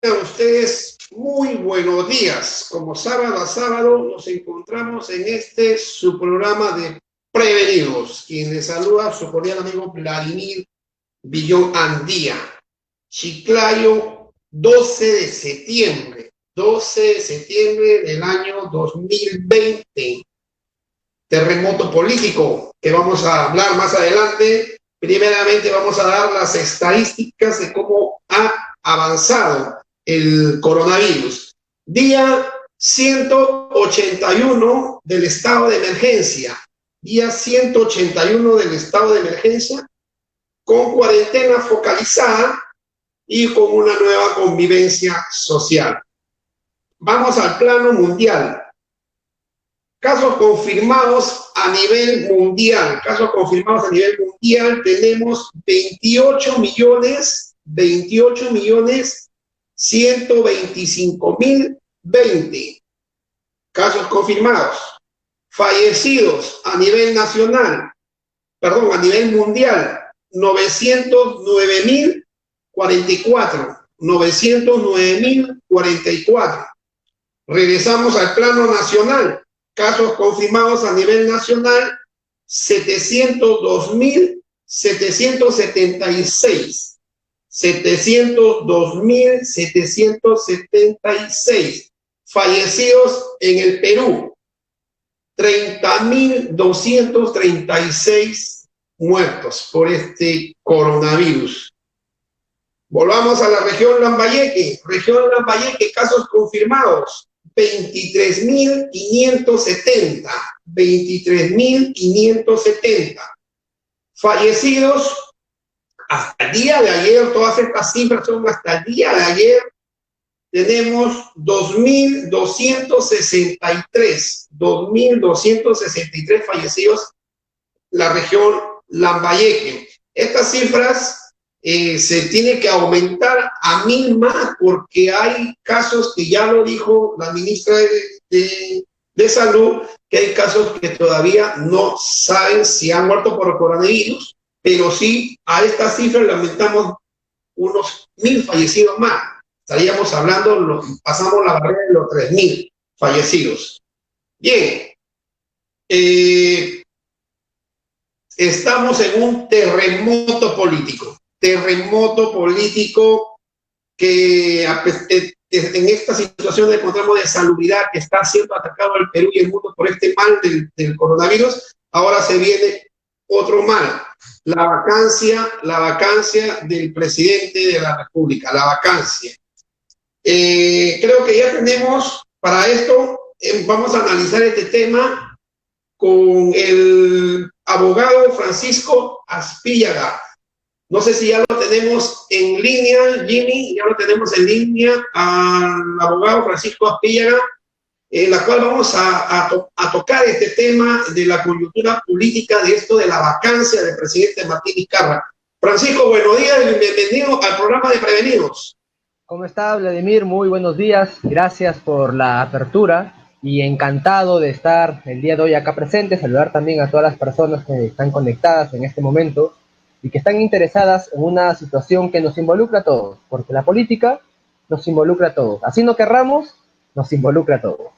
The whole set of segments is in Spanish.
A ustedes muy buenos días. Como sábado a sábado nos encontramos en su programa de Prevenidos. Quien les saluda su cordial amigo Vladimir Villón Andía. Chiclayo, 12 de septiembre del año 2020. Terremoto político, que vamos a hablar más adelante. Primeramente vamos a dar las estadísticas de cómo ha avanzado el coronavirus. Día 181 del estado de emergencia. Día 181 del estado de emergencia, con cuarentena focalizada y con una nueva convivencia social. Vamos al plano mundial. Casos confirmados a nivel mundial. Tenemos 28.125.020 casos confirmados. Fallecidos a nivel mundial, 909.044. Regresamos al plano nacional. Casos confirmados a nivel nacional, 702.776. 702.776. Fallecidos en el Perú, 30.236 muertos por este coronavirus. Volvamos a la región Lambayeque. Casos confirmados, 23.570. 23.570. Fallecidos hasta el día de ayer, todas estas cifras son hasta el día de ayer, tenemos 2.263 fallecidos en la región Lambayeque. Estas cifras se tiene que aumentar a 1.000 más, porque hay casos que ya lo dijo la ministra de Salud, que hay casos que todavía no saben si han muerto por coronavirus, pero sí a esta cifra le aumentamos unos 1.000 fallecidos más. Estaríamos hablando, pasamos la barrera de los 3.000 fallecidos. Bien, estamos en un terremoto político que en esta situación encontramos de salubridad que está siendo atacado el Perú y el mundo por este mal del coronavirus. Ahora se viene otro mal, la vacancia del presidente de la República, la vacancia. Creo que ya tenemos para esto, vamos a analizar este tema con el abogado Francisco Aspíllaga. No sé si ya lo tenemos en línea, Jimmy, ya lo tenemos en línea al abogado Francisco Aspíllaga, en la cual vamos a tocar este tema de la coyuntura política de esto de la vacancia del presidente Martín Vizcarra. Francisco, buenos días y bienvenido al programa de Prevenidos. ¿Cómo está, Vladimir? Muy buenos días, gracias por la apertura y encantado de estar el día de hoy acá presente, saludar también a todas las personas que están conectadas en este momento y que están interesadas en una situación que nos involucra a todos, porque la política nos involucra a todos. Así no querramos, nos involucra a todos.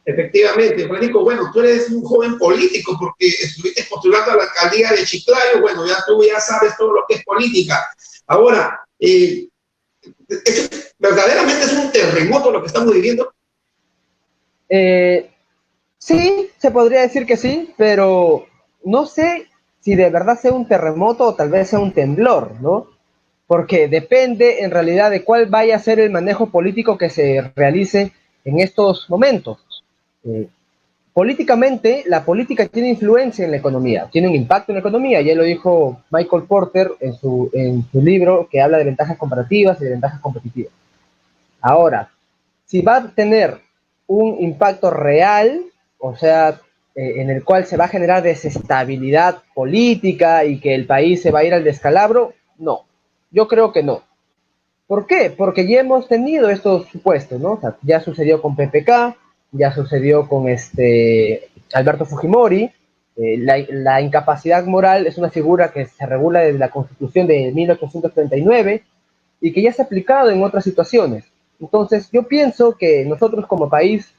Efectivamente, Francisco, bueno, tú eres un joven político porque estuviste postulando a la alcaldía de Chiclayo, bueno, tú ya sabes todo lo que es política. Ahora, ¿verdaderamente es un terremoto lo que estamos viviendo? Sí, se podría decir que sí, pero no sé si de verdad sea un terremoto o tal vez sea un temblor, ¿no? Porque depende en realidad de cuál vaya a ser el manejo político que se realice en estos momentos. Políticamente, la política tiene influencia en la economía, tiene un impacto en la economía, ya lo dijo Michael Porter en su libro que habla de ventajas comparativas y de ventajas competitivas. Ahora, si va a tener un impacto real, o sea, en el cual se va a generar desestabilidad política y que el país se va a ir al descalabro, no, yo creo que no. ¿Por qué? Porque ya hemos tenido estos supuestos, ¿no? O sea, ya sucedió con PPK, ya sucedió con Alberto Fujimori. La incapacidad moral es una figura que se regula desde la Constitución de 1839 y que ya se ha aplicado en otras situaciones. Entonces, yo pienso que nosotros como país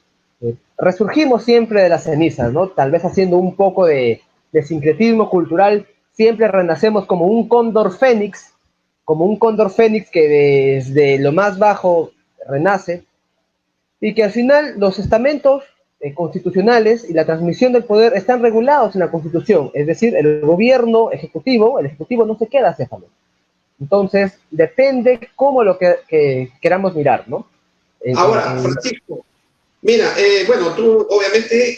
resurgimos siempre de las cenizas, ¿no? Tal vez haciendo un poco de sincretismo cultural, siempre renacemos como un cóndor fénix que desde lo más bajo renace, y que al final los estamentos constitucionales y la transmisión del poder están regulados en la Constitución, es decir, el ejecutivo no se queda acéfalo. Entonces, depende cómo que queramos mirar, ¿no? Ahora, Francisco, mira, bueno, tú obviamente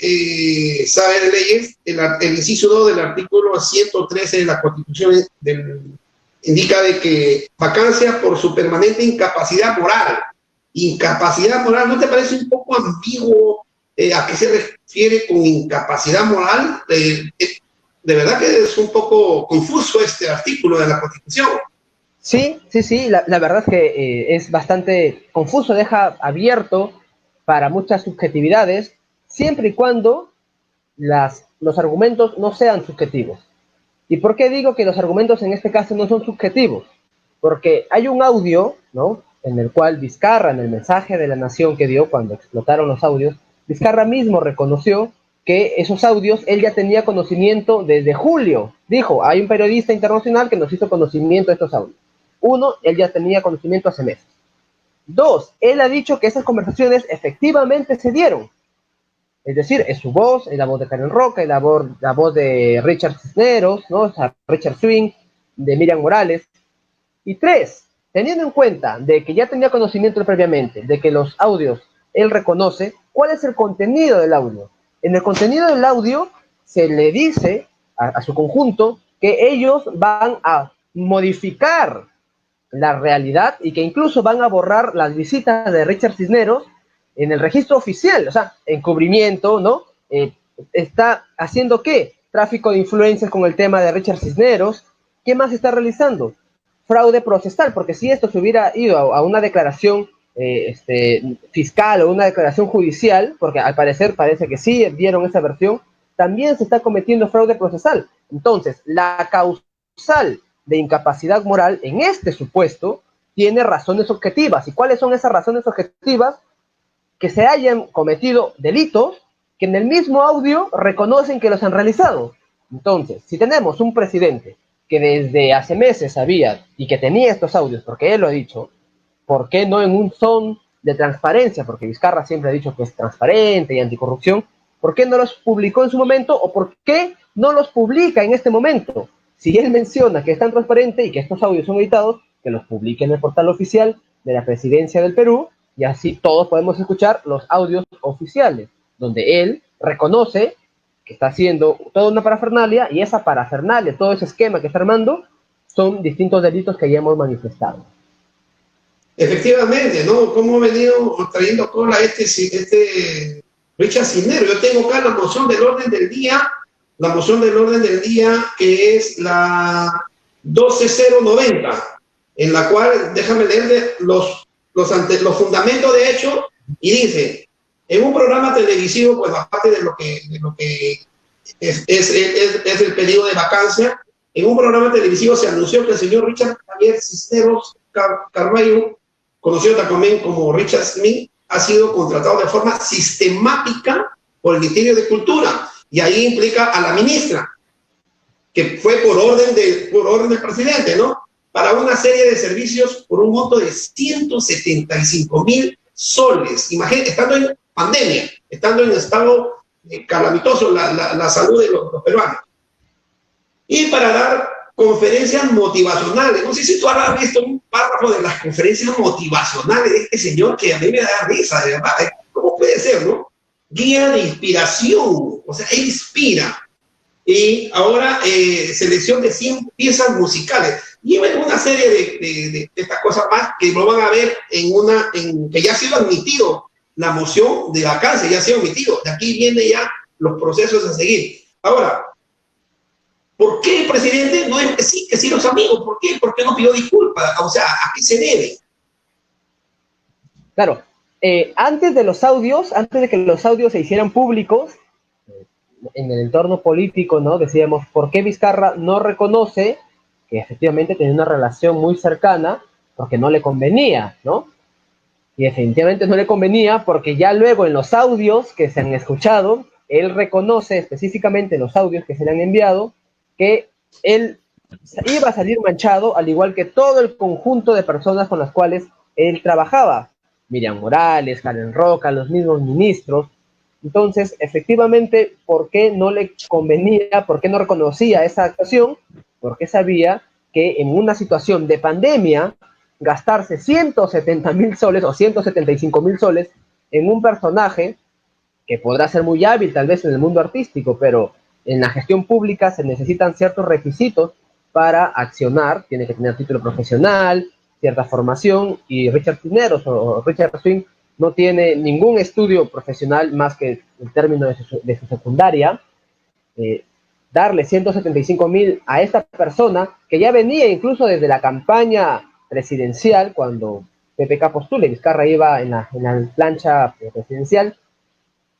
sabes de leyes, el inciso 2 del artículo 113 de la Constitución indica de que vacancia por su permanente incapacidad moral. Incapacidad moral, ¿no te parece un poco ambiguo a qué se refiere con incapacidad moral? De verdad que es un poco confuso este artículo de la Constitución. Sí, la verdad es que es bastante confuso, deja abierto para muchas subjetividades, siempre y cuando los argumentos no sean subjetivos. ¿Y por qué digo que los argumentos en este caso no son subjetivos? Porque hay un audio, ¿no?, en el cual Vizcarra, en el mensaje de la nación que dio cuando explotaron los audios, Vizcarra mismo reconoció que esos audios él ya tenía conocimiento desde julio. Dijo, hay un periodista internacional que nos hizo conocimiento de estos audios. Uno, él ya tenía conocimiento hace meses. Dos, él ha dicho que esas conversaciones efectivamente se dieron. Es decir, es su voz, es la voz de Karen Roca, es la voz de Richard Cisneros, ¿no? O sea, Richard Swing, de Miriam Morales. Y tres, teniendo en cuenta de que ya tenía conocimiento previamente, de que los audios él reconoce, ¿cuál es el contenido del audio? En el contenido del audio se le dice a su conjunto que ellos van a modificar la realidad y que incluso van a borrar las visitas de Richard Cisneros en el registro oficial, o sea, encubrimiento, ¿no? Está haciendo ¿qué? Tráfico de influencias con el tema de Richard Cisneros. ¿Qué más está realizando? Fraude procesal, porque si esto se hubiera ido a una declaración fiscal o una declaración judicial, porque al parecer parece que sí dieron esa versión, también se está cometiendo fraude procesal. Entonces, la causal de incapacidad moral en este supuesto tiene razones objetivas. ¿Y cuáles son esas razones objetivas? Que se hayan cometido delitos que en el mismo audio reconocen que los han realizado. Entonces, si tenemos un presidente que desde hace meses sabía y que tenía estos audios, porque él lo ha dicho, ¿por qué no en un son de transparencia? Porque Vizcarra siempre ha dicho que es transparente y anticorrupción. ¿Por qué no los publicó en su momento o por qué no los publica en este momento? Si él menciona que es tan transparente y que estos audios son editados, que los publique en el portal oficial de la Presidencia del Perú, y así todos podemos escuchar los audios oficiales, donde él reconoce que está haciendo toda una parafernalia, y esa parafernalia, todo ese esquema que está armando, son distintos delitos que ya hemos manifestado. Efectivamente, ¿no? Cómo ha venido trayendo cola Richard Cisneros. Yo tengo acá la moción del orden del día, que es la 12090, en la cual, déjame leerle los fundamentos de hecho, y dice, en un programa televisivo, pues aparte de lo que es el periodo de vacancia, en un programa televisivo se anunció que el señor Richard Javier Cisneros Carballo, conocido también como Richard Smith, ha sido contratado de forma sistemática por el Ministerio de Cultura, y ahí implica a la ministra, que fue por orden del presidente, ¿no?, para una serie de servicios por un monto de 175,000 soles. Imagínate, estando en pandemia, estando en estado calamitoso la salud de los peruanos. Y para dar conferencias motivacionales. No sé si tú habrás visto un párrafo de las conferencias motivacionales de este señor que a mí me da risa, de verdad. ¿Cómo puede ser, no? Guía de inspiración, o sea, él inspira. Y ahora selección de 100 piezas musicales. Y una serie de estas cosas más que lo van a ver que ya ha sido admitido, la moción de vacancia ya ha sido admitido. De aquí vienen ya los procesos a seguir. Ahora, ¿por qué el presidente no es que sí los amigos? ¿Por qué? ¿Por qué no pidió disculpas? O sea, ¿a qué se debe? Claro, antes de que los audios se hicieran públicos, en el entorno político, ¿no?, decíamos, ¿por qué Vizcarra no reconoce que efectivamente tenía una relación muy cercana? Porque no le convenía, ¿no? Y definitivamente no le convenía porque ya luego en los audios que se han escuchado, él reconoce específicamente en los audios que se le han enviado que él iba a salir manchado, al igual que todo el conjunto de personas con las cuales él trabajaba. Miriam Morales, Karen Roca, los mismos ministros. Entonces, efectivamente, ¿por qué no le convenía, por qué no reconocía esa actuación? Porque sabía que en una situación de pandemia, gastarse 170.000 soles o 175.000 soles en un personaje que podrá ser muy hábil tal vez en el mundo artístico, pero en la gestión pública se necesitan ciertos requisitos para accionar, tiene que tener título profesional, cierta formación, y Richard Cisneros o Richard Swing no tiene ningún estudio profesional más que el término de su secundaria. Darle 175.000 a esta persona que ya venía incluso desde la campaña presidencial, cuando PPK postula y Vizcarra iba en la plancha presidencial,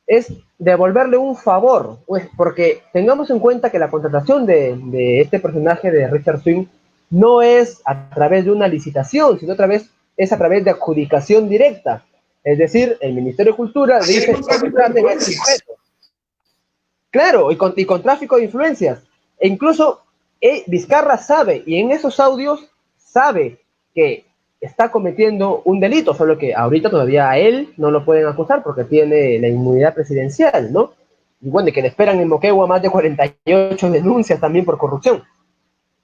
es devolverle un favor, pues, porque tengamos en cuenta que la contratación de este personaje de Richard Swing no es a través de una licitación, sino otra vez es a través de adjudicación directa. Es decir, el Ministerio de Cultura dice, contraten a este sujeto. Claro, y con tráfico de influencias. E incluso Vizcarra sabe, y en esos audios sabe que está cometiendo un delito, solo que ahorita todavía a él no lo pueden acusar porque tiene la inmunidad presidencial, ¿no? Y bueno, que le esperan en Moquegua más de 48 denuncias también por corrupción.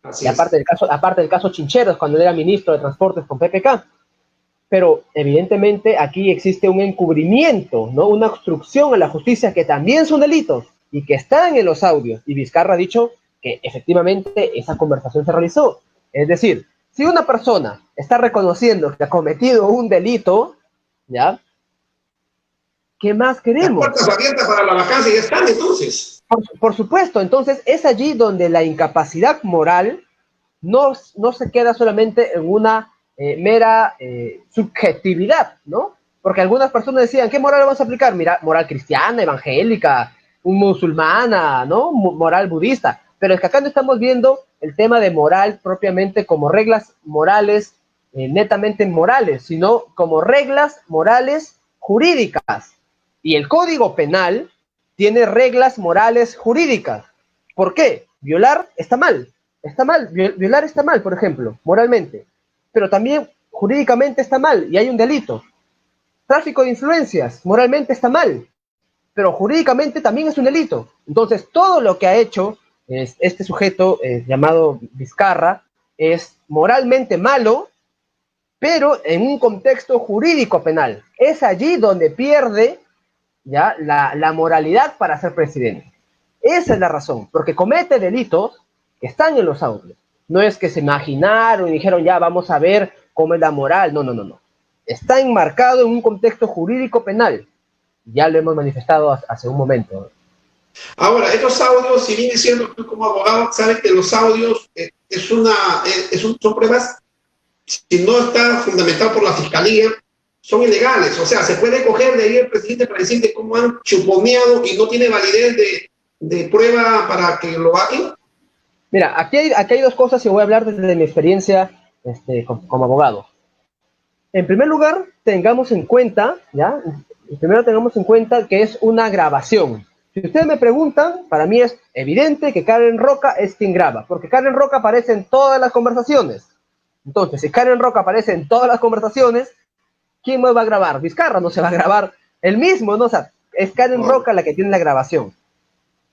Así Y aparte del caso Chincheros, cuando él era ministro de Transportes con PPK. Pero evidentemente aquí existe un encubrimiento, ¿no? Una obstrucción a la justicia que también son delitos y que están en los audios. Y Vizcarra ha dicho que efectivamente esa conversación se realizó. Es decir, si una persona está reconociendo que ha cometido un delito, ¿ya? ¿Qué más queremos? Las puertas abiertas para la vacancia ya están entonces. Por supuesto, entonces es allí donde la incapacidad moral no se queda solamente en una mera subjetividad, ¿no? Porque algunas personas decían, ¿qué moral vamos a aplicar? Mira, moral cristiana, evangélica, musulmana, ¿no? Moral budista. Pero es que acá no estamos viendo el tema de moral propiamente como reglas morales, netamente morales, sino como reglas morales jurídicas. Y el Código Penal tiene reglas morales jurídicas. ¿Por qué? Violar está mal. Está mal, violar está mal, por ejemplo, moralmente, pero también jurídicamente está mal y hay un delito. Tráfico de influencias, moralmente está mal, pero jurídicamente también es un delito. Entonces, todo lo que ha hecho este sujeto llamado Vizcarra es moralmente malo, pero en un contexto jurídico penal. Es allí donde pierde ya la moralidad para ser presidente. Esa es la razón, porque comete delitos que están en los audios. No es que se imaginaron y dijeron, ya vamos a ver cómo es la moral. No, no, no, no. Está enmarcado en un contexto jurídico penal. Ya lo hemos manifestado hace un momento. Ahora, estos audios, si bien es cierto, tú como abogado sabes que los audios son pruebas, si no está fundamentado por la fiscalía, son ilegales. O sea, se puede coger de ahí el presidente para decir de cómo han chuponeado y no tiene validez de prueba para que lo hagan. Mira, aquí hay dos cosas y voy a hablar desde mi experiencia como abogado. En primer lugar, tengamos en cuenta, ¿ya? Primero tengamos en cuenta que es una grabación. Si ustedes me preguntan, para mí es evidente que Karen Roca es quien graba, porque Karen Roca aparece en todas las conversaciones. Entonces, si Karen Roca aparece en todas las conversaciones, ¿quién más va a grabar? Vizcarra no se va a grabar él mismo, ¿no? O sea, es Karen Roca la que tiene la grabación.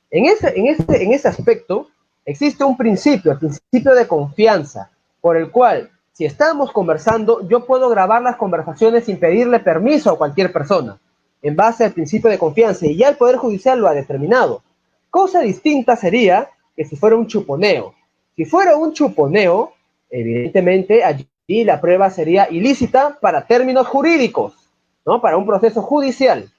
En ese aspecto, existe un principio, el principio de confianza, por el cual, si estamos conversando, yo puedo grabar las conversaciones sin pedirle permiso a cualquier persona, en base al principio de confianza, y ya el Poder Judicial lo ha determinado. Cosa distinta sería que si fuera un chuponeo. Si fuera un chuponeo, evidentemente allí la prueba sería ilícita para términos jurídicos, ¿no? Para un proceso judicial.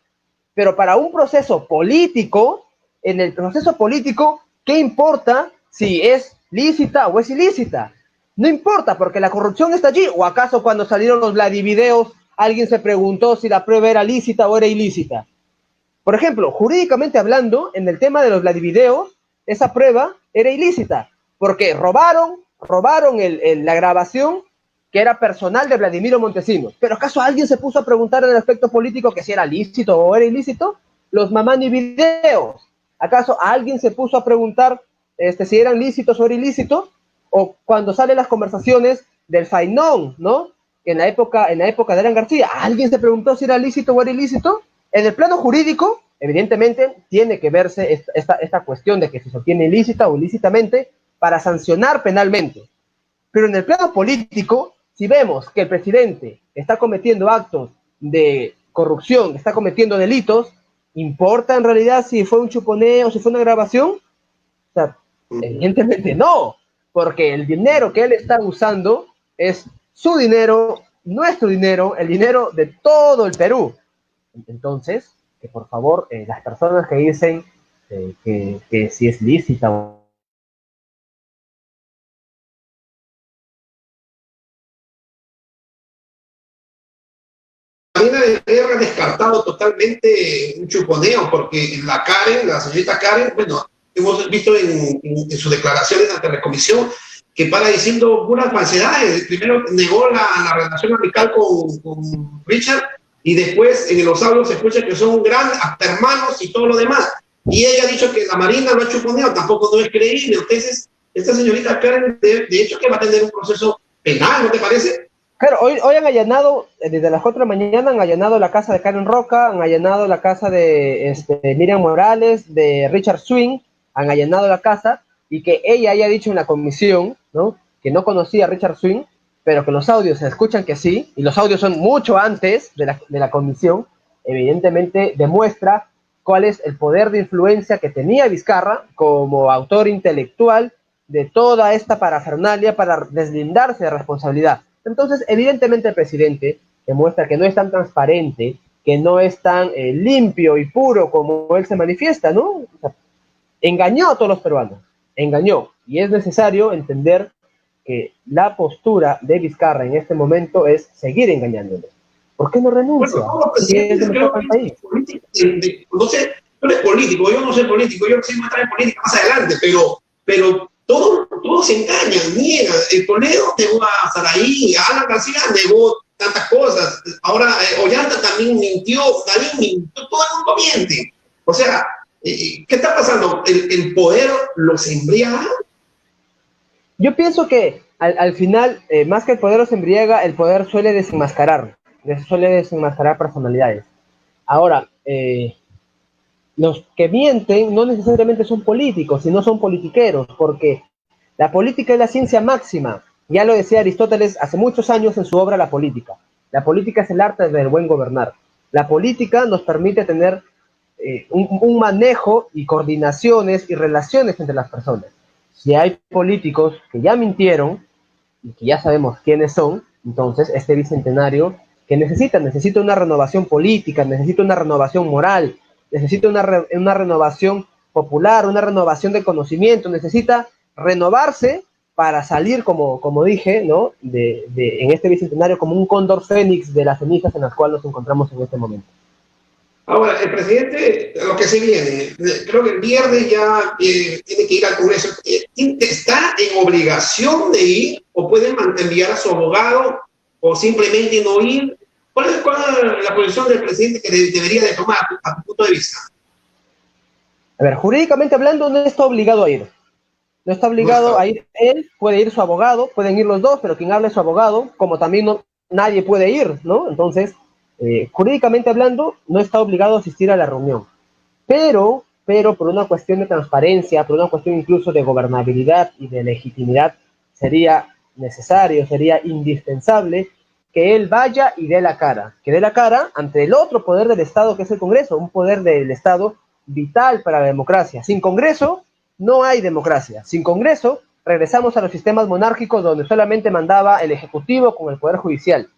Pero para un proceso político, en el proceso político, ¿qué importa si es lícita o es ilícita? No importa, porque la corrupción está allí. ¿O acaso cuando salieron los Vladivideos, alguien se preguntó si la prueba era lícita o era ilícita? Por ejemplo, jurídicamente hablando, en el tema de los Vladivideos, esa prueba era ilícita, porque robaron la grabación que era personal de Vladimiro Montesinos. ¿Pero acaso alguien se puso a preguntar en el aspecto político que si era lícito o era ilícito? Los Mamani videos. ¿Acaso alguien se puso a preguntar si eran lícitos o era ilícito? O cuando salen las conversaciones del Fainón, ¿no? En la época de Alan García, ¿alguien se preguntó si era lícito o era ilícito? En el plano jurídico, evidentemente, tiene que verse esta cuestión de que si se obtiene ilícita o ilícitamente para sancionar penalmente. Pero en el plano político, si vemos que el presidente está cometiendo actos de corrupción, está cometiendo delitos, ¿importa en realidad si fue un chuponeo, si fue una grabación? O sea, evidentemente no, porque el dinero que él está usando es su dinero, nuestro dinero, el dinero de todo el Perú. Entonces, que por favor, las personas que dicen que si es lícita o Marina de Guerra ha descartado totalmente un chuponeo, porque la señorita Karen, bueno, hemos visto en sus declaraciones ante la comisión que para diciendo puras falsedades. Primero negó la relación amical con Richard y después en los audios se escucha que son grandes, hasta hermanos y todo lo demás. Y ella ha dicho que la Marina no ha chuponeado, tampoco no es creíble. Entonces, esta señorita Karen, de hecho, que va a tener un proceso penal, ¿no te parece? Claro, hoy han allanado, desde las 4 de la mañana, han allanado la casa de Karen Roca, han allanado la casa de Miriam Morales, de Richard Swing, han allanado la casa, y que ella haya dicho en la comisión, ¿no?, que no conocía a Richard Swing, pero que los audios se escuchan que sí, y los audios son mucho antes de la comisión, evidentemente demuestra cuál es el poder de influencia que tenía Vizcarra como autor intelectual de toda esta parafernalia para deslindarse de responsabilidad. Entonces, evidentemente el presidente demuestra que no es tan transparente, que no es tan limpio y puro como él se manifiesta, ¿no? O sea, engañó a todos los peruanos, engañó. Y es necesario entender que la postura de Vizcarra en este momento es seguir engañándoles. ¿Por qué no renuncia? Bueno, no, Si es de nuestro país. No sé, tú eres político, yo no soy político, yo sí me trae política más adelante, pero todos se engañan, niegan. El Toledo negó a Saraí, Alan García negó tantas cosas, ahora Ollanta también mintió, Darín mintió, todo el mundo miente. O sea, ¿qué está pasando? ¿El poder los embriaga? Yo pienso que al final, más que el poder los embriaga, el poder suele desenmascarar personalidades. Ahora, los que mienten no necesariamente son políticos, sino son politiqueros, porque la política es la ciencia máxima. Ya lo decía Aristóteles hace muchos años en su obra La Política. La política es el arte del buen gobernar. La política nos permite tener un manejo y coordinaciones y relaciones entre las personas. Si hay políticos que ya mintieron y que ya sabemos quiénes son, entonces este bicentenario que necesita una renovación política, necesita una renovación moral, necesita una renovación popular, una renovación de conocimiento, necesita renovarse para salir, como dije, ¿no?, en este bicentenario como un cóndor fénix de las cenizas en las cuales nos encontramos en este momento. Ahora, el presidente, lo que se viene, creo que el viernes ya tiene que ir al Congreso. ¿Está en obligación de ir o puede enviar a su abogado o simplemente no ir? ¿Cuál es la posición del presidente que debería de tomar a tu punto de vista? A ver, jurídicamente hablando, no está obligado a ir. No está obligado a ir él, puede ir su abogado, pueden ir los dos, pero quien hable es su abogado, como también nadie puede ir, ¿no? Entonces, jurídicamente hablando, no está obligado a asistir a la reunión. Pero por una cuestión de transparencia, por una cuestión incluso de gobernabilidad y de legitimidad, sería necesario, sería indispensable que él vaya y dé la cara, que dé la cara ante el otro poder del Estado que es el Congreso, un poder del Estado vital para la democracia. Sin Congreso no hay democracia. Sin Congreso regresamos a los sistemas monárquicos donde solamente mandaba el Ejecutivo con el Poder Judicial.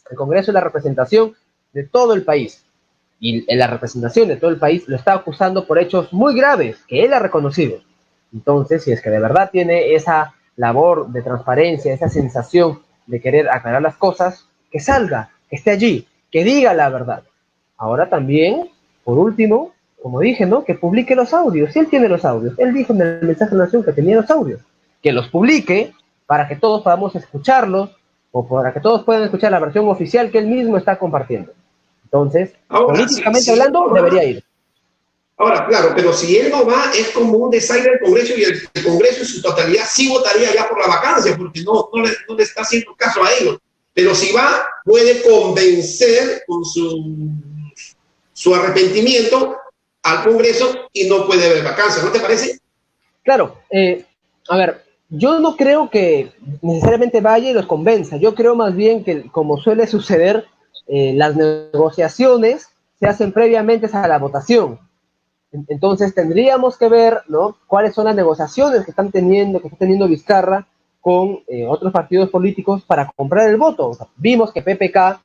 El Congreso es la representación de todo el país. Y en la representación de todo el país lo está acusando por hechos muy graves que él ha reconocido. Entonces, si es que de verdad tiene esa labor de transparencia, esa sensación de querer aclarar las cosas, que salga, que esté allí, que diga la verdad. Ahora también, por último, como dije, ¿no?, que publique los audios. Si él tiene los audios, él dijo en el mensaje de la nación que tenía los audios, que los publique para que todos podamos escucharlos, o para que todos puedan escuchar la versión oficial que él mismo está compartiendo. Entonces, Ahora, políticamente hablando, no debería ir. ahora, claro, pero si él no va, es como un desaire del Congreso y el Congreso en su totalidad sí votaría ya por la vacancia, porque no le está haciendo caso a ellos. Pero si va, puede convencer con su arrepentimiento al Congreso y no puede haber vacancia, ¿no te parece? Claro, a ver, yo no creo que necesariamente vaya y los convenza. Yo creo más bien que, como suele suceder, las negociaciones se hacen previamente a la votación. Entonces tendríamos que ver, ¿no?, cuáles son las negociaciones que está teniendo Vizcarra con otros partidos políticos para comprar el voto. O sea, vimos que PPK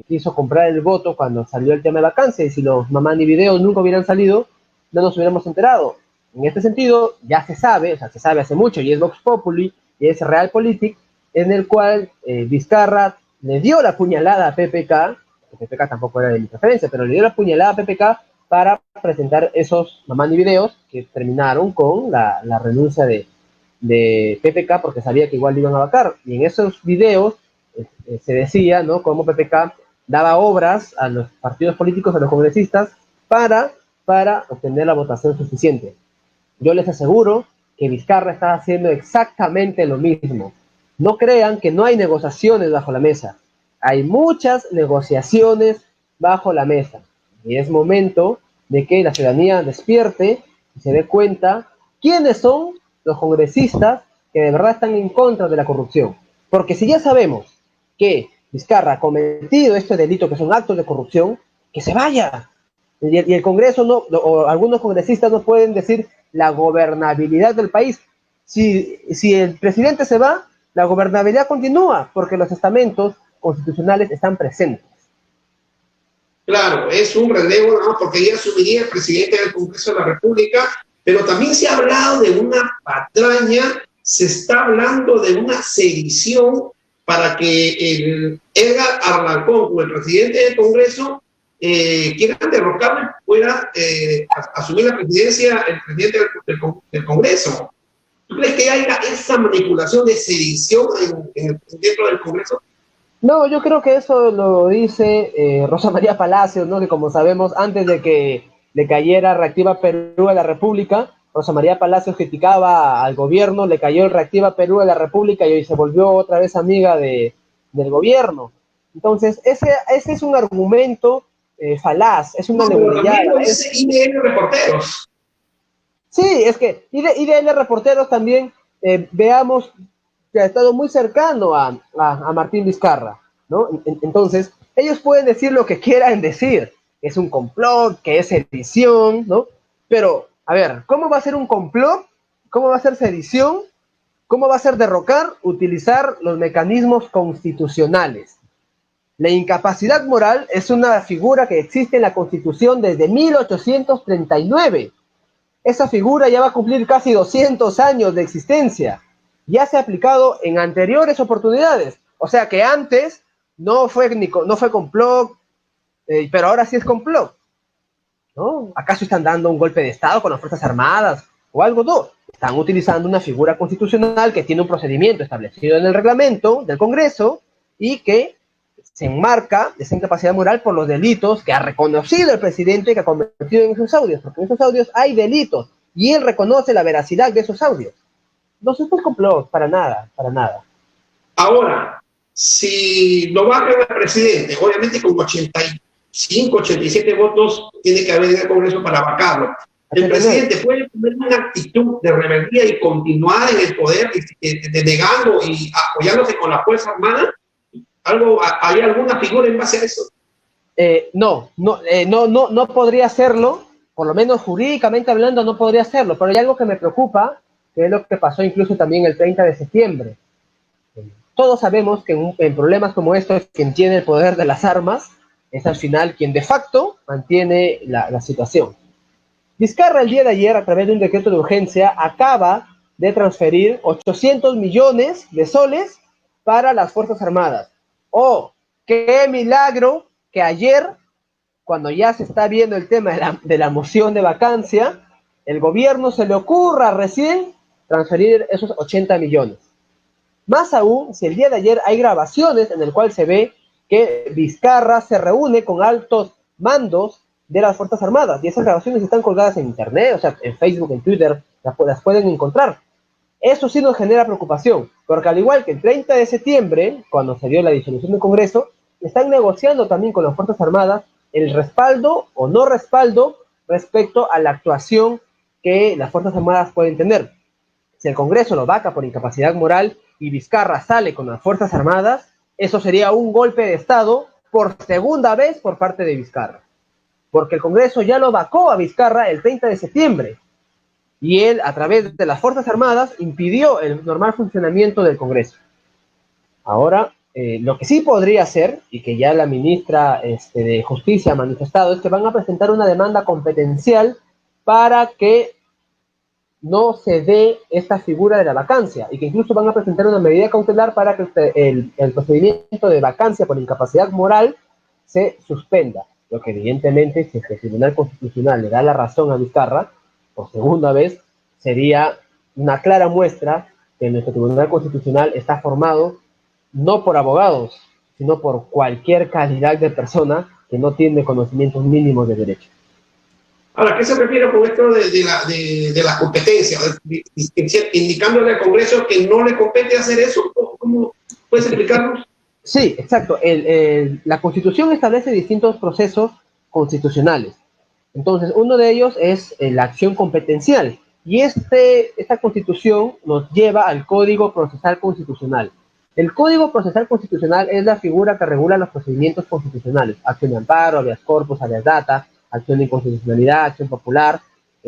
quiso comprar el voto cuando salió el tema de vacancia, y si los mamá ni videos nunca hubieran salido, no nos hubiéramos enterado. En este sentido, ya se sabe, o sea, se sabe hace mucho, y es Vox Populi, y es Realpolitik, en el cual Vizcarra le dio la puñalada a PPK, que PPK tampoco era de mi preferencia, pero le dio la puñalada a PPK para presentar esos mamá y videos que terminaron con la renuncia de PPK, porque sabía que igual lo iban a vacar. Y en esos videos se decía, ¿no?, cómo PPK daba obras a los partidos políticos, a los congresistas, para obtener la votación suficiente. Yo les aseguro que Vizcarra está haciendo exactamente lo mismo. No crean que no hay negociaciones bajo la mesa. Hay muchas negociaciones bajo la mesa. Y es momento de que la ciudadanía despierte y se dé cuenta quiénes son los congresistas que de verdad están en contra de la corrupción. Porque si ya sabemos que Vizcarra ha cometido este delito, que son actos de corrupción, que se vaya. Y el Congreso no, o algunos congresistas no pueden decir la gobernabilidad del país. Si el presidente se va, la gobernabilidad continúa, porque los estamentos constitucionales están presentes. Claro, es un relevo, ¿no?, porque ya asumiría el presidente del Congreso de la República, pero también se ha hablado de una patraña, se está hablando de una sedición para que el Edgar Arlancón, como el presidente del Congreso, quieran derrocarlo y pueda asumir la presidencia el presidente del Congreso. ¿Tú crees que haya esa manipulación de sedición dentro del Congreso? No, yo creo que eso lo dice Rosa María Palacios, ¿no?, que como sabemos, antes de que le cayera Reactiva Perú a la República, Rosa María Palacios criticaba al gobierno, le cayó el Reactiva Perú a la República y hoy se volvió otra vez amiga del gobierno. Entonces, ese es un argumento falaz, es una No, pero negulillada. también lo dice IBM Reporteros. Sí, es que IDL Reporteros también, veamos que ha estado muy cercano a Martín Vizcarra, ¿no? Entonces, ellos pueden decir lo que quieran decir, es un complot, que es sedición, ¿no? Pero, a ver, ¿cómo va a ser un complot? ¿Cómo va a ser sedición? ¿Cómo va a ser derrocar? Utilizar los mecanismos constitucionales. La incapacidad moral es una figura que existe en la Constitución desde 1839. Esa figura ya va a cumplir casi 200 años de existencia. Ya se ha aplicado en anteriores oportunidades. O sea que antes no fue complot, pero ahora sí es complot, ¿no? ¿Acaso están dando un golpe de Estado con las Fuerzas Armadas o algo? No. Están utilizando una figura constitucional que tiene un procedimiento establecido en el reglamento del Congreso y que se enmarca esa incapacidad moral por los delitos que ha reconocido el presidente, que ha cometido en esos audios, porque en esos audios hay delitos y él reconoce la veracidad de esos audios. No se fue complot, para nada, para nada. Ahora, si lo bajan al presidente, obviamente con 85, 87 votos tiene que haber en el Congreso para vacarlo. El presidente puede tener una actitud de rebeldía y continuar en el poder, denegando y apoyándose con la Fuerza Armada. ¿Hay alguna figura en base a eso? No podría hacerlo, por lo menos jurídicamente hablando no podría hacerlo, pero hay algo que me preocupa, que es lo que pasó incluso también el 30 de septiembre. Todos sabemos que en problemas como estos, quien tiene el poder de las armas es al final quien de facto mantiene la situación. Vizcarra el día de ayer, a través de un decreto de urgencia, acaba de transferir 800 millones de soles para las Fuerzas Armadas. ¡Oh, qué milagro que ayer, cuando ya se está viendo el tema de la moción de vacancia, el gobierno se le ocurra recién transferir esos 80 millones. Más aún, si el día de ayer hay grabaciones en el cual se ve que Vizcarra se reúne con altos mandos de las Fuerzas Armadas, y esas grabaciones están colgadas en internet, o sea, en Facebook, en Twitter, las pueden encontrar. Eso sí nos genera preocupación, porque al igual que el 30 de septiembre, cuando se dio la disolución del Congreso, están negociando también con las Fuerzas Armadas el respaldo o no respaldo respecto a la actuación que las Fuerzas Armadas pueden tener. Si el Congreso lo vaca por incapacidad moral y Vizcarra sale con las Fuerzas Armadas, eso sería un golpe de Estado por segunda vez por parte de Vizcarra. Porque el Congreso ya lo vacó a Vizcarra el 30 de septiembre. Y él, a través de las Fuerzas Armadas, impidió el normal funcionamiento del Congreso. Ahora, lo que sí podría ser, y que ya la ministra de Justicia ha manifestado, es que van a presentar una demanda competencial para que no se dé esta figura de la vacancia, y que incluso van a presentar una medida cautelar para que el procedimiento de vacancia por incapacidad moral se suspenda. Lo que evidentemente, si el Tribunal Constitucional le da la razón a Vizcarra, por segunda vez, sería una clara muestra que nuestro Tribunal Constitucional está formado no por abogados, sino por cualquier calidad de persona que no tiene conocimientos mínimos de derecho. Ahora, ¿qué se refiere con esto de la competencia? Indicándole al Congreso que no le compete hacer eso. ¿Cómo puedes explicarnos? Sí, exacto. La Constitución establece distintos procesos constitucionales. Entonces, uno de ellos es la acción competencial. Y esta Constitución nos lleva al Código Procesal Constitucional. El Código Procesal Constitucional es la figura que regula los procedimientos constitucionales: acción de amparo, habeas corpus, habeas data, acción de inconstitucionalidad, acción popular,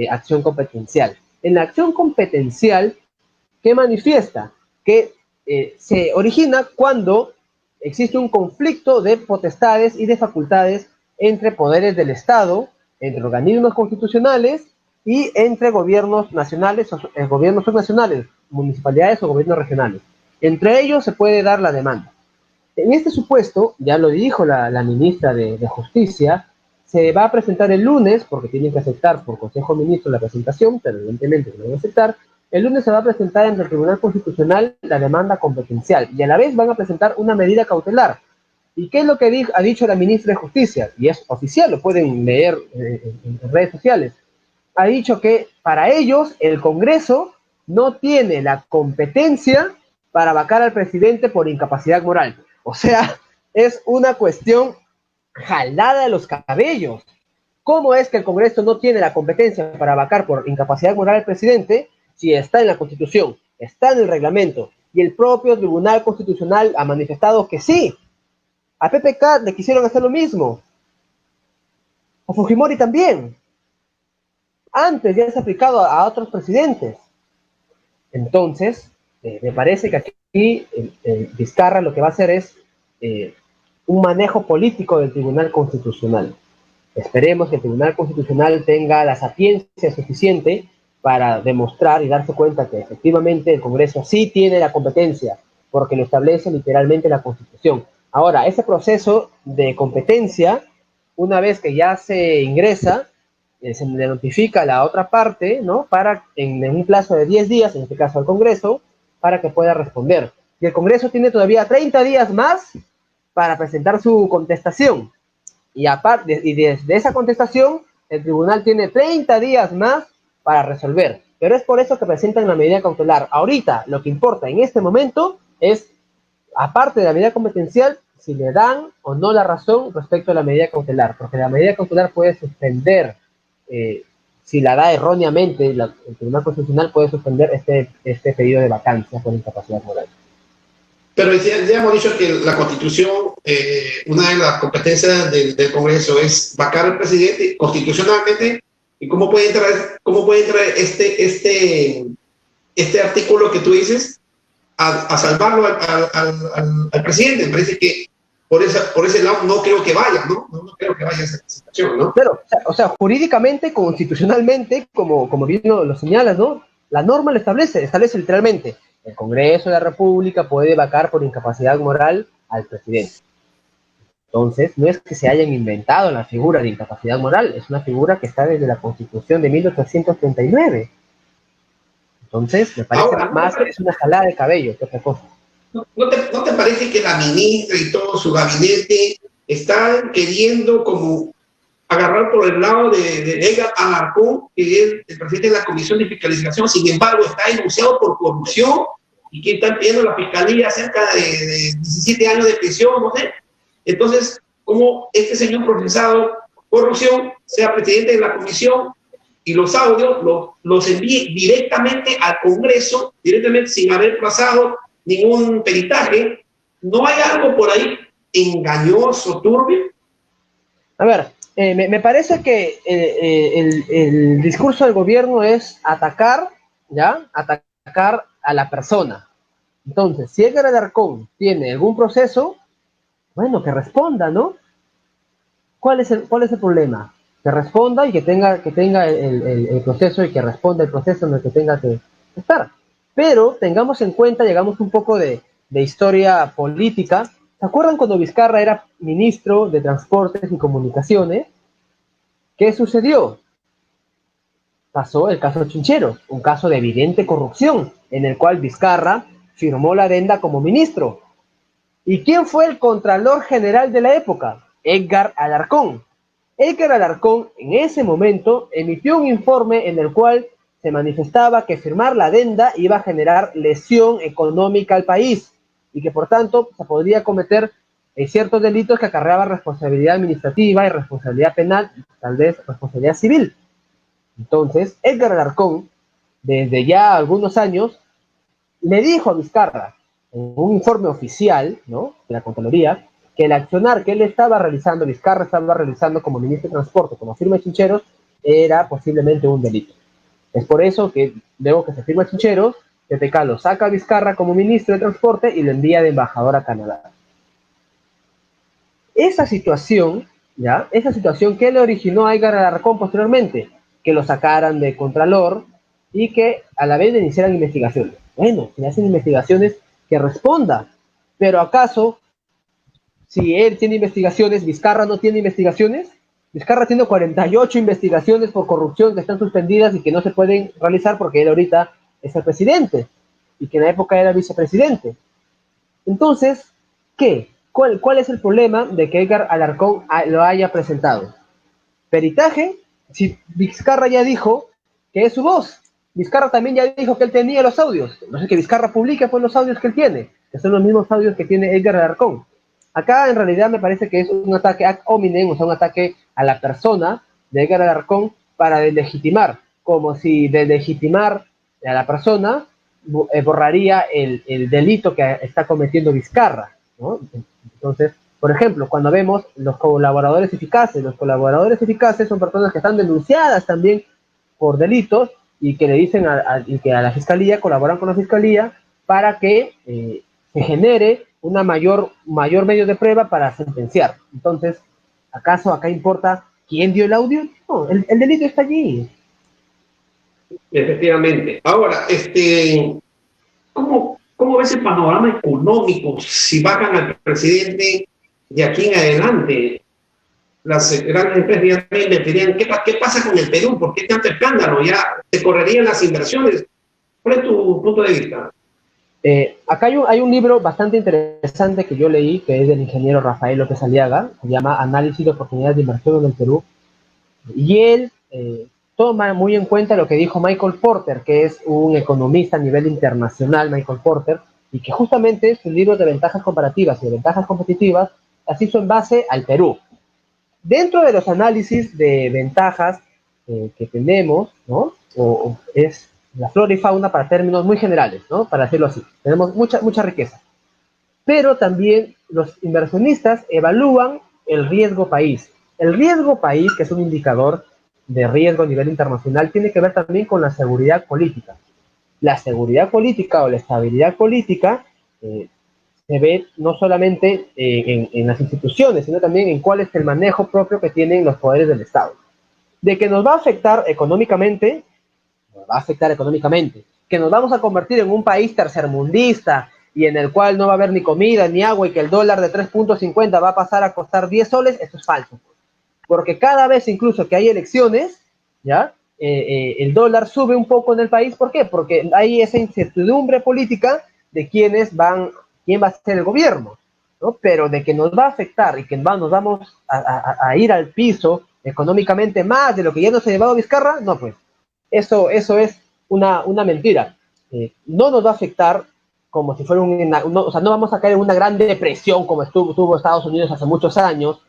acción competencial. En la acción competencial, ¿qué manifiesta? Que se origina cuando existe un conflicto de potestades y de facultades entre poderes del Estado, entre organismos constitucionales y entre gobiernos nacionales, gobiernos subnacionales, municipalidades o gobiernos regionales. Entre ellos se puede dar la demanda. En este supuesto, ya lo dijo la ministra de Justicia, se va a presentar el lunes, porque tienen que aceptar por Consejo de Ministros la presentación, pero evidentemente no van a aceptar. El lunes se va a presentar ante el Tribunal Constitucional la demanda competencial, y a la vez van a presentar una medida cautelar. ¿Y qué es lo que ha dicho la ministra de Justicia? Y es oficial, lo pueden leer en redes sociales. Ha dicho que para ellos el Congreso no tiene la competencia para vacar al presidente por incapacidad moral. O sea, es una cuestión jalada de los cabellos. ¿Cómo es que el Congreso no tiene la competencia para vacar por incapacidad moral al presidente si está en la Constitución, está en el reglamento, y el propio Tribunal Constitucional ha manifestado que sí? A PPK le quisieron hacer lo mismo, a Fujimori también, antes ya se ha aplicado a otros presidentes. Entonces, me parece que aquí Vizcarra lo que va a hacer es un manejo político del Tribunal Constitucional. Esperemos que el Tribunal Constitucional tenga la sapiencia suficiente para demostrar y darse cuenta que efectivamente el Congreso sí tiene la competencia, porque lo establece literalmente la Constitución. Ahora, ese proceso de competencia, una vez que ya se ingresa, se le notifica a la otra parte, ¿no? Para en un plazo de 10 días, en este caso al Congreso, para que pueda responder. Y el Congreso tiene todavía 30 días más para presentar su contestación. Y desde esa contestación, el tribunal tiene 30 días más para resolver. Pero es por eso que presentan la medida cautelar. Ahorita, lo que importa en este momento es, aparte de la medida competencial, si le dan o no la razón respecto a la medida cautelar. Porque la medida cautelar puede suspender, si la da erróneamente, el Tribunal Constitucional puede suspender este pedido de vacancia por incapacidad moral. Pero ya hemos dicho que la Constitución, una de las competencias del Congreso es vacar al presidente constitucionalmente. ¿Y cómo puede entrar este artículo que tú dices a salvarlo al presidente? Me parece que por ese lado no creo que vaya, ¿no? No creo que vaya esa situación, ¿no? Pero, o sea, jurídicamente, constitucionalmente, como bien lo señalas, ¿no? La norma lo establece literalmente: el Congreso de la República puede vacar por incapacidad moral al presidente. Entonces, no es que se hayan inventado la figura de incapacidad moral, es una figura que está desde la Constitución de 1839. Entonces, me parece más que es una jalada de cabello que otra cosa. ¿No te parece que la ministra y todo su gabinete están queriendo como agarrar por el lado de Edgar Alarcón, que es el presidente de la Comisión de Fiscalización? Sin embargo, está denunciado por corrupción y que están pidiendo la fiscalía cerca de 17 años de prisión, no sé. Entonces, ¿cómo este señor procesado por corrupción sea presidente de la comisión y los audios los envíe directamente al Congreso, directamente sin haber pasado ningún peritaje? ¿No hay algo por ahí engañoso, turbio? A ver, me parece que el discurso del gobierno es atacar, ¿ya? Atacar a la persona. Entonces, si Edgar Alarcón tiene algún proceso, bueno, que responda, ¿no? ¿Cuál es el problema? Que responda y que tenga el proceso y que responda el proceso en el que tenga que estar. Pero tengamos en cuenta, llegamos un poco de historia política. ¿Se acuerdan cuando Vizcarra era ministro de Transportes y Comunicaciones? ¿Qué sucedió? Pasó el caso Chinchero, un caso de evidente corrupción, en el cual Vizcarra firmó la adenda como ministro. ¿Y quién fue el Contralor General de la época? Edgar Alarcón. Edgar Alarcón en ese momento emitió un informe en el cual se manifestaba que firmar la adenda iba a generar lesión económica al país y que por tanto se podría cometer ciertos delitos que acarreaban responsabilidad administrativa y responsabilidad penal y tal vez responsabilidad civil. Entonces, Edgar Alarcón, desde ya algunos años, le dijo a Vizcarra, en un informe oficial, ¿no?, de la Contraloría, que el accionar que él estaba realizando, Vizcarra estaba realizando como ministro de Transporte, como firma de Chincheros, era posiblemente un delito. Es por eso que luego que se firma Chincheros, PPK lo saca a Vizcarra como ministro de Transporte y lo envía de embajador a Canadá. Esa situación, ¿ya? Esa situación que le originó a Edgar Alarcón posteriormente, que lo sacaran de Contralor y que a la vez le iniciaran investigaciones. Bueno, si hacen investigaciones, que responda. Pero ¿acaso, si él tiene investigaciones, Vizcarra no tiene investigaciones? Vizcarra tiene 48 investigaciones por corrupción que están suspendidas y que no se pueden realizar porque él ahorita es el presidente y que en la época era vicepresidente. Entonces, ¿qué? ¿Cuál es el problema de que Edgar Alarcón lo haya presentado? Peritaje, si Vizcarra ya dijo que es su voz. Vizcarra también ya dijo que él tenía los audios. No sé, que Vizcarra publique pues los audios que él tiene, que son los mismos audios que tiene Edgar Alarcón. Acá en realidad me parece que es un ataque ad hominem, o sea, un ataque a la persona de Edgar Alarcón para deslegitimar, como si deslegitimar a la persona borraría el delito que está cometiendo Vizcarra, ¿no? Entonces, por ejemplo, cuando vemos los colaboradores eficaces son personas que están denunciadas también por delitos y que le dicen y que a la fiscalía colaboran con la fiscalía para que se genere una mayor medio de prueba para sentenciar. Entonces, ¿acaso acá importa quién dio el audio? No, el delito está allí. Efectivamente. Ahora, ¿cómo ves el panorama económico si bajan al presidente de aquí en adelante? Las grandes empresas ya invertirían. ¿Qué pasa con el Perú? ¿Por qué tanto escándalo? ¿Ya se correrían las inversiones? ¿Cuál es tu punto de vista? Acá hay un libro bastante interesante que yo leí, que es del ingeniero Rafael López Aliaga, se llama Análisis de oportunidades de inversión en el Perú, y él toma muy en cuenta lo que dijo Michael Porter, que es un economista a nivel internacional, Michael Porter, y que justamente su libro de ventajas comparativas y de ventajas competitivas las hizo en base al Perú. Dentro de los análisis de ventajas que tenemos, ¿no?, es la flora y fauna para términos muy generales, ¿no?, para decirlo así. Tenemos mucha riqueza. Pero también los inversionistas evalúan el riesgo país. El riesgo país, que es un indicador de riesgo a nivel internacional, tiene que ver también con la seguridad política. La seguridad política o la estabilidad política se ve no solamente en las instituciones, sino también en cuál es el manejo propio que tienen los poderes del Estado. De que nos va a afectar económicamente, nos va a afectar económicamente. Que nos vamos a convertir en un país tercermundista y en el cual no va a haber ni comida ni agua y que el dólar de 3.50 va a pasar a costar 10 soles, esto es falso. Porque cada vez incluso que hay elecciones, ¿ya? El dólar sube un poco en el país. ¿Por qué? Porque hay esa incertidumbre política de quiénes quién va a ser el gobierno, ¿no? Pero de que nos va a afectar y que nos vamos a ir al piso económicamente más de lo que ya nos ha llevado Vizcarra, no, pues eso es una mentira. No nos va a afectar como si fuera o sea, no vamos a caer en una gran depresión como tuvo Estados Unidos hace muchos años,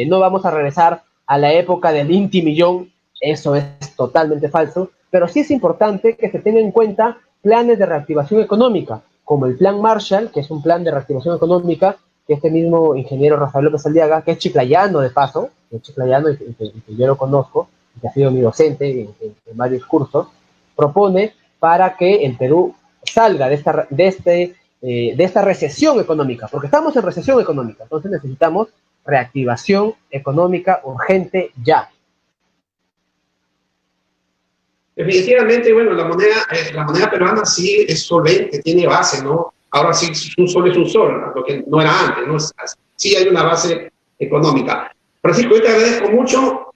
no vamos a regresar a la época del Inti Millón, eso es totalmente falso, pero sí es importante que se tengan en cuenta planes de reactivación económica, como el Plan Marshall, que es un plan de reactivación económica que este mismo ingeniero Rafael López Aliaga, que es chiclayano de paso, que es chiclayano y que yo lo conozco, que ha sido mi docente en varios cursos, propone para que el Perú salga de esta recesión económica, porque estamos en recesión económica, entonces necesitamos reactivación económica urgente ya. Definitivamente, bueno, la moneda peruana sí es solvente, tiene base, ¿no? Ahora sí, un sol es un sol, lo que no era antes, ¿no? Sí hay una base económica. Francisco, yo te agradezco mucho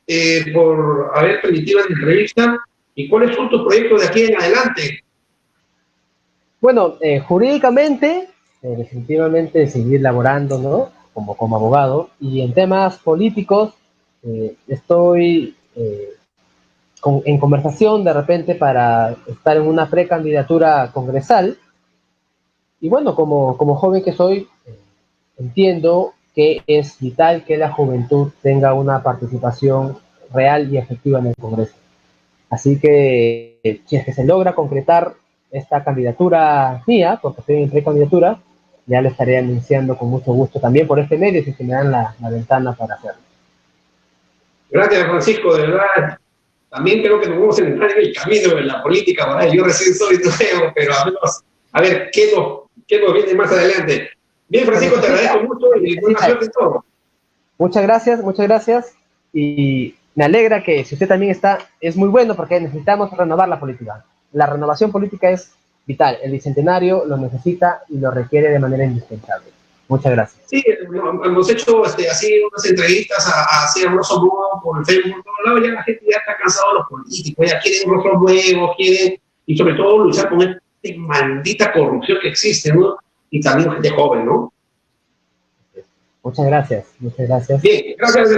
por haber permitido la entrevista. ¿Y cuáles son tus proyectos de aquí en adelante? Bueno, jurídicamente, definitivamente seguir laborando, ¿no? Como abogado. Y en temas políticos, estoy en conversación de repente para estar en una precandidatura congresal. Y bueno, como joven que soy, entiendo que es vital que la juventud tenga una participación real y efectiva en el Congreso. Así que si es que se logra concretar esta candidatura mía, porque estoy en precandidatura, ya lo estaré anunciando con mucho gusto también por este medio, si se me dan la ventana para hacerlo. Gracias, Francisco, de verdad. También creo que nos vamos a entrar en el camino de la política, ¿verdad? Yo recién soy nuevo, pero a ver qué nos viene más adelante. Bien, Francisco, te agradezco mucho y buena suerte en todo. Muchas gracias. Y me alegra que si usted también está, es muy bueno porque necesitamos renovar la política. La renovación política es vital. El bicentenario lo necesita y lo requiere de manera indispensable. Muchas gracias. Sí, hemos hecho así unas entrevistas a rostros nuevos por Facebook, por todos lados, ya la gente ya está cansada de los políticos, ya quieren rostros nuevos, y sobre todo luchar con esta maldita corrupción que existe, ¿no? Y también gente joven, ¿no? Muchas gracias. Bien, gracias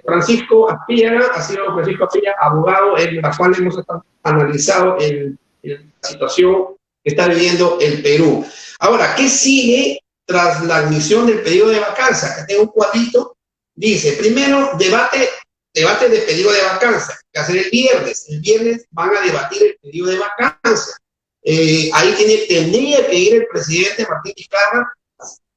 Francisco Aspíaga, ha sido Francisco Aspíaga, abogado, en la cual hemos analizado la situación que está viviendo el Perú. Ahora, ¿qué sigue tras la admisión del pedido de vacancia? Que tengo un cuadrito, dice, primero, debate de pedido de vacancia, que hacer el viernes. El viernes van a debatir el pedido de vacancia. Ahí tendría que ir el presidente Martín Vizcarra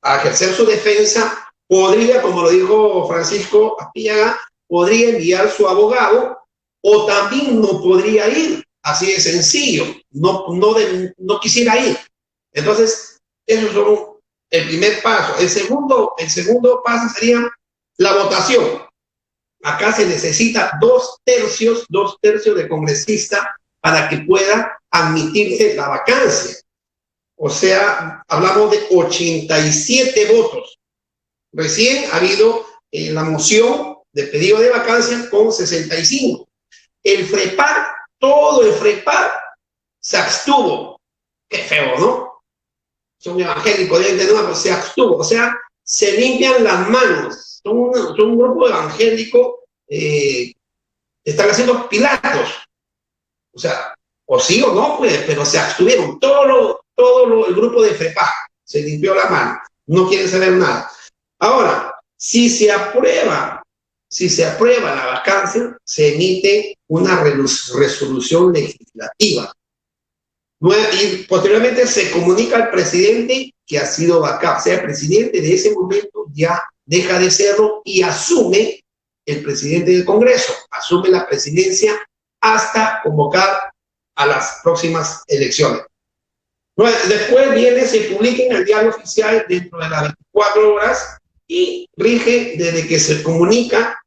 a ejercer su defensa. Podría, como lo dijo Francisco Aspíaga, podría enviar su abogado o también no podría ir, así de sencillo, no quisiera ir. Entonces, eso es el primer paso. El segundo paso sería la votación. Acá se necesita dos tercios de congresistas para que pueda admitirse la vacancia. O sea, hablamos de 87 votos. Recién ha habido la moción de pedido de vacancia con 65. El FREPAR, todo el FREPAR se abstuvo. Qué feo, ¿no? Son evangélicos, se abstuvo. O sea, se limpian las manos. Son un grupo evangélico, están haciendo pilatos. O sea, o sí o no, pues, pero se abstuvieron. El grupo de FREPAR se limpió la mano. No quieren saber nada. Ahora, si se aprueba la vacancia, se emite una resolución legislativa. Y posteriormente se comunica al presidente que ha sido vacado. O sea, el presidente de ese momento ya deja de serlo y asume el presidente del Congreso, asume la presidencia hasta convocar a las próximas elecciones. Después se publica en el diario oficial dentro de las 24 horas y rige desde que se comunica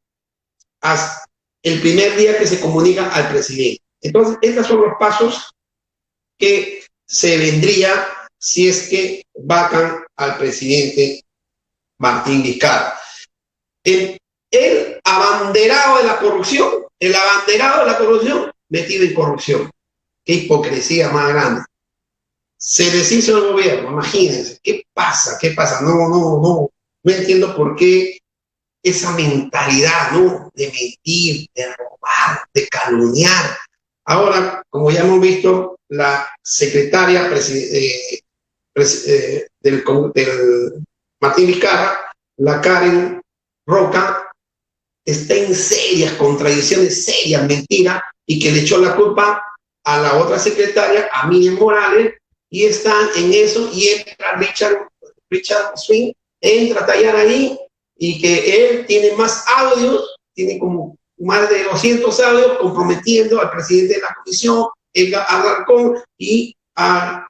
hasta el primer día que se comunica al presidente. Entonces, estos son los pasos que se vendría si es que vacan al presidente Martín Vizcarra. El abanderado de la corrupción, metido en corrupción. Qué hipocresía más grande. se deshizo el gobierno, imagínense, ¿qué pasa? ¿Qué pasa? No entiendo por qué esa mentalidad, ¿no? De mentir, de robar, de calumniar. Ahora, como ya hemos visto, la secretaria del Martín Vizcarra, la Karen Roca, está en serias contradicciones, serias mentiras, y que le echó la culpa a la otra secretaria, a Miriam Morales, y están en eso, y entra Richard Swing, entra a tallar ahí, y que él tiene más audios, tiene como más de 200 audios comprometiendo al presidente de la comisión, Edgar Alarcón, y al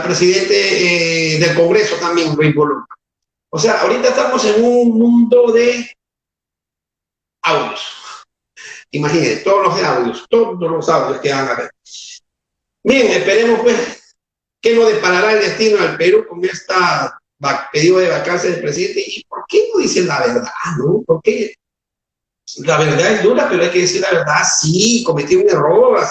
presidente del Congreso también lo involucra. O sea, ahorita estamos en un mundo de audios. Imagínense, todos los audios que van a ver. Bien, esperemos pues qué nos deparará el destino del Perú con esta pedido de vacancia del presidente. ¿Y por qué no dicen la verdad, no? Porque la verdad es dura, pero hay que decir la verdad. Sí, cometí un error.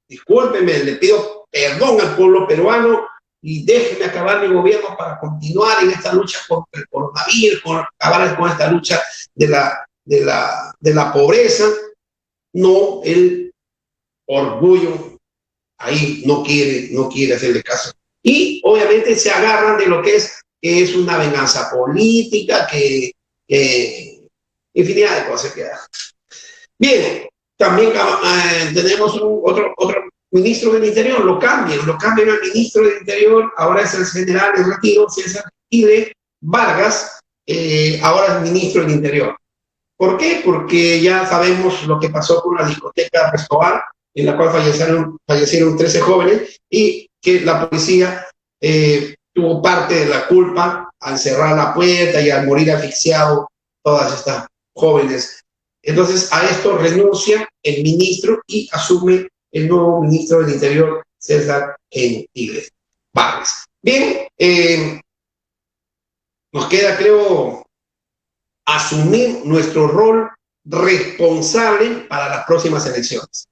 Discúlpeme, le pido perdón al pueblo peruano y déjenme acabar mi gobierno para continuar en esta lucha contra el coronavirus, acabar con esta lucha de la pobreza. No, el orgullo ahí no quiere hacerle caso. Y obviamente se agarran de lo que es una venganza política, que infinidad de cosas que hacen. Bien, también tenemos otro ministro del Interior, lo cambian al ministro del Interior, ahora es el general de retiro, César Ide Vargas, ahora es ministro del Interior. ¿Por qué? Porque ya sabemos lo que pasó con la discoteca Escobar, en la cual fallecieron 13 jóvenes, y que la policía tuvo parte de la culpa al cerrar la puerta y al morir asfixiado todas estas jóvenes. Entonces, a esto renuncia el ministro y asume el nuevo ministro del Interior, César Tigres Vargas. Bien, nos queda, creo, asumir nuestro rol responsable para las próximas elecciones.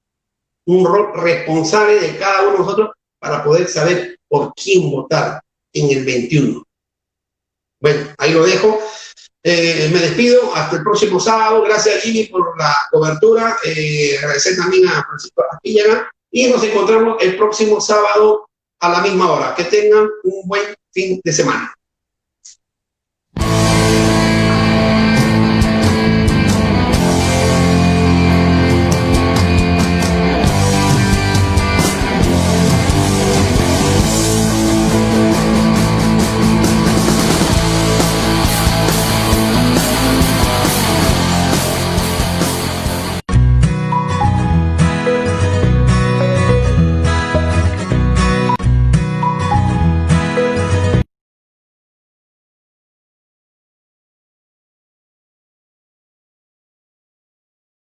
Un rol responsable de cada uno de nosotros para poder saber por quién votar en el 21. Bueno, ahí lo dejo. Me despido hasta el próximo sábado. Gracias, Jimmy, por la cobertura. Agradecer también a Francisco Aspillaga. Y nos encontramos el próximo sábado a la misma hora. Que tengan un buen fin de semana.